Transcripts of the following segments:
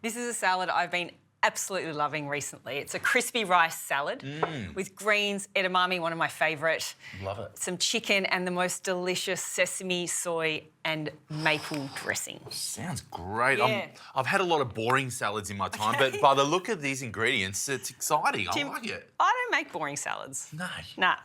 This is a salad I've been absolutely loving recently. It's a crispy rice salad with greens, edamame, one of my favourite. Love it. Some chicken and the most delicious sesame, soy and maple dressing. Sounds great. Yeah. I've had a lot of boring salads in my time, but by the look of these ingredients, it's exciting. Tim, I like it. I don't make boring salads. No. Nah.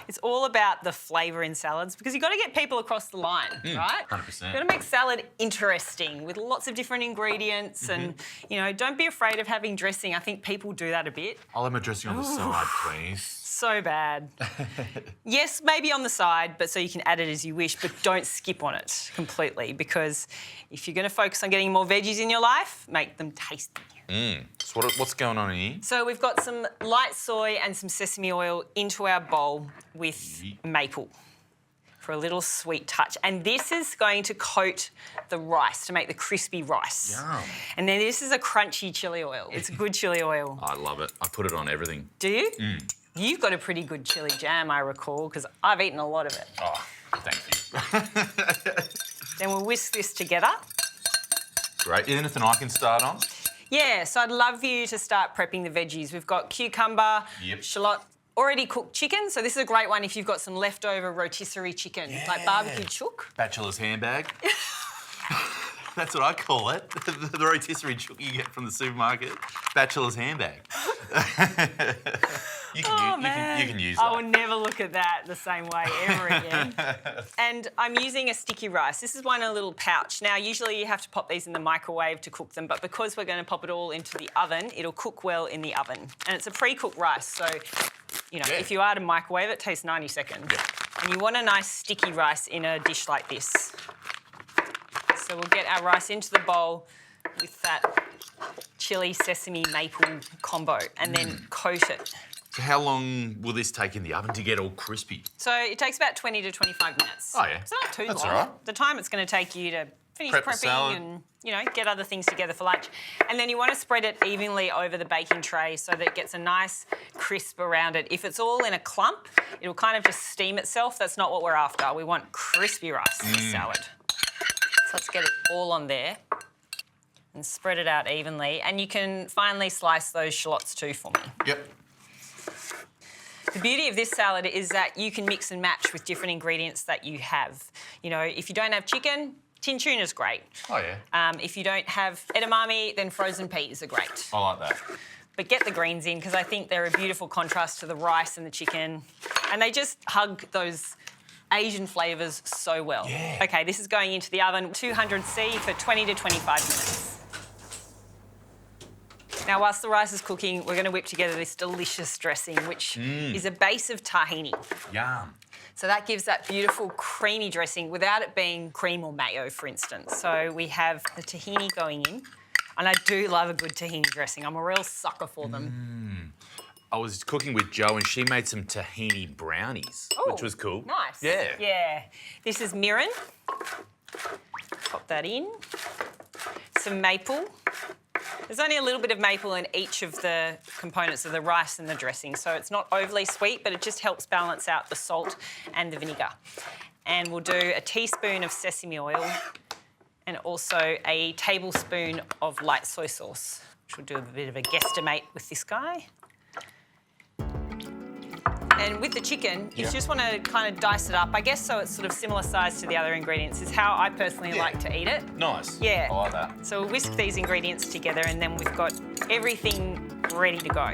It's all about the flavour in salads because you've got to get people across the line, right? 100%. You've got to make salad interesting with lots of different ingredients and, you know, don't be afraid of having dressing. I think people do that a bit. I'll have my dressing on the side, please. So bad. Yes, maybe on the side, but so you can add it as you wish, but don't skip on it completely because if you're going to focus on getting more veggies in your life, make them tasty. So what's going on in here? So we've got some light soy and some sesame oil into our bowl with maple for a little sweet touch. And this is going to coat the rice to make the crispy rice. Yum. And then this is a crunchy chilli oil. It's a good chilli oil. I love it. I put it on everything. Do you? You've got a pretty good chilli jam, I recall, because I've eaten a lot of it. Oh, thank you. Then we'll whisk this together. Great. Anything I can start on? Yeah, so I'd love you to start prepping the veggies. We've got cucumber, shallot, already cooked chicken. So this is a great one if you've got some leftover rotisserie chicken, like barbecue chook. Bachelor's handbag. That's what I call it. The rotisserie chook you get from the supermarket. Bachelor's handbag. You can use that. I will never look at that the same way ever again. And I'm using a sticky rice. This is one in a little pouch. Now, usually you have to pop these in the microwave to cook them, but because we're going to pop it all into the oven, it'll cook well in the oven. And it's a pre-cooked rice, so, you know, if you are to microwave it, takes 90 seconds. And you want a nice sticky rice in a dish like this. So we'll get our rice into the bowl with that chili, sesame, maple combo and then coat it. So how long will this take in the oven to get all crispy? So it takes about 20 to 25 minutes. Oh, yeah. It's not too That's long. all right. The time it's going to take you to finish Prep the prepping salad. and, you know, get other things together for lunch. And then you want to spread it evenly over the baking tray so that it gets a nice crisp around it. If it's all in a clump, it'll kind of just steam itself. That's not what we're after. We want crispy rice in the salad. So let's get it all on there and spread it out evenly. And you can finally slice those shallots too for me. Yep. The beauty of this salad is that you can mix and match with different ingredients that you have. You know, if you don't have chicken, tin tuna's great. Oh, yeah. If you don't have edamame, then frozen peas are great. I like that. But get the greens in because I think they're a beautiful contrast to the rice and the chicken. And they just hug those Asian flavours so well. Yeah. OK, this is going into the oven, 200C for 20 to 25 minutes. Now, whilst the rice is cooking, we're going to whip together this delicious dressing, which is a base of tahini. Yum. So that gives that beautiful creamy dressing without it being cream or mayo, for instance. So we have the tahini going in. And I do love a good tahini dressing. I'm a real sucker for them. I was cooking with Jo and she made some tahini brownies, which was cool. Nice. Yeah. Yeah. This is mirin. Pop that in. Some maple. There's only a little bit of maple in each of the components of the rice and the dressing, so it's not overly sweet, but it just helps balance out the salt and the vinegar. And we'll do a teaspoon of sesame oil and also a tablespoon of light soy sauce, which we'll do a bit of a guesstimate with this guy. And with the chicken, you just want to kind of dice it up, I guess, so it's sort of similar size to the other ingredients, is how I personally like to eat it. Nice. Yeah. I like that. So we'll whisk these ingredients together and then we've got everything ready to go.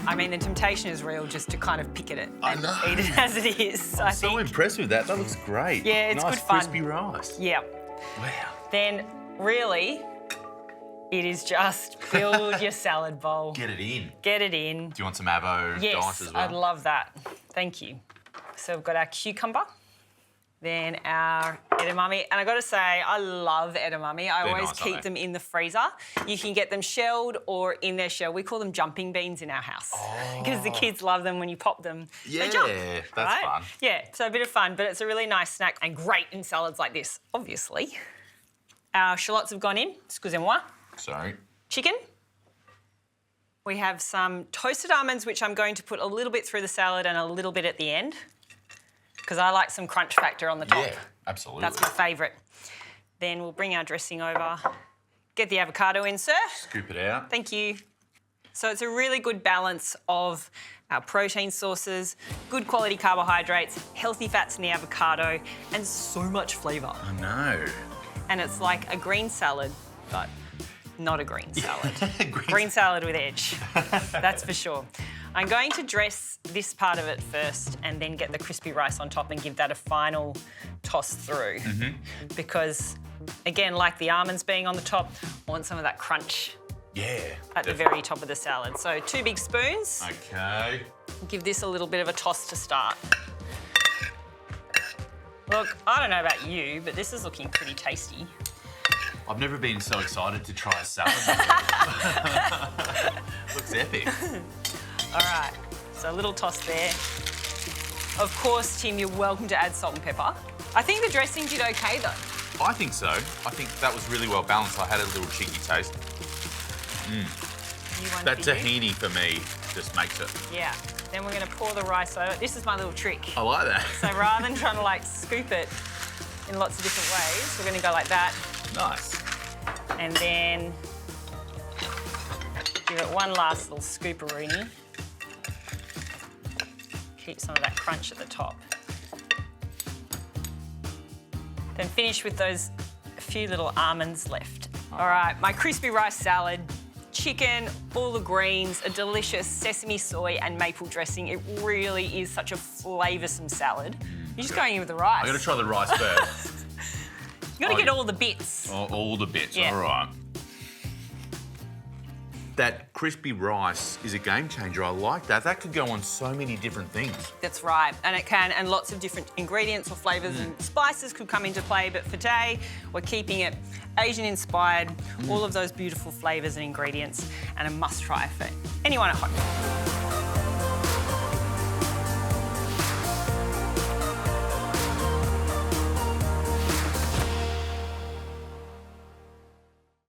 I mean, the temptation is real just to kind of pick at it and eat it as it is. I'm so impressed with that. That looks great. Yeah, it's nice, good fun. crispy rice. Yeah. Wow. Then, really, it is just build your salad bowl. Get it in. Get it in. Do you want some avo dice as well? I'd love that. Thank you. So we've got our cucumber, then our edamame. And I got to say, I love edamame. I always keep them in the freezer. You can get them shelled or in their shell. We call them jumping beans in our house because the kids love them when you pop them. Yeah, they jump, that's fun. Yeah, so a bit of fun, but it's a really nice snack and great in salads like this, obviously. Our shallots have gone in. Excusez-moi. Sorry. Chicken. We have some toasted almonds, which I'm going to put a little bit through the salad and a little bit at the end, because I like some crunch factor on the top. Yeah, absolutely. That's my favourite. Then we'll bring our dressing over, get the avocado in, sir. Scoop it out. Thank you. So it's a really good balance of our protein sources, good quality carbohydrates, healthy fats in the avocado, and so much flavour. I know. And it's like a green salad, but not a green salad. Green salad with edge, that's for sure. I'm going to dress this part of it first and then get the crispy rice on top and give that a final toss through. Because, again, like the almonds being on the top, I want some of that crunch at the very top of the salad. So 2 big spoons. Okay. Give this a little bit of a toss to start. Look, I don't know about you, but this is looking pretty tasty. I've never been so excited to try a salad. Looks epic. All right, so a little toss there. Of course, Tim, you're welcome to add salt and pepper. I think the dressing did okay, though. I think so. I think that was really well balanced. I had a little cheeky taste. That tahini for me just makes it. Yeah. Then we're going to pour the rice over. This is my little trick. I like that. So rather than trying to like scoop it in lots of different ways, we're going to go like that. Nice. And then give it one last little scooperoonie. Keep some of that crunch at the top. Then finish with those few little almonds left. All right, my crispy rice salad, chicken, all the greens, a delicious sesame, soy and maple dressing. It really is such a flavoursome salad. You're just going in with the rice. I'm going to try the rice first. You got to get all the bits. All the bits, Yeah. all right. That crispy rice is a game changer. I like that. That could go on so many different things. That's right, and it can, and lots of different ingredients or flavours and spices could come into play, but for today, we're keeping it Asian-inspired, all of those beautiful flavours and ingredients, and a must-try for anyone at home.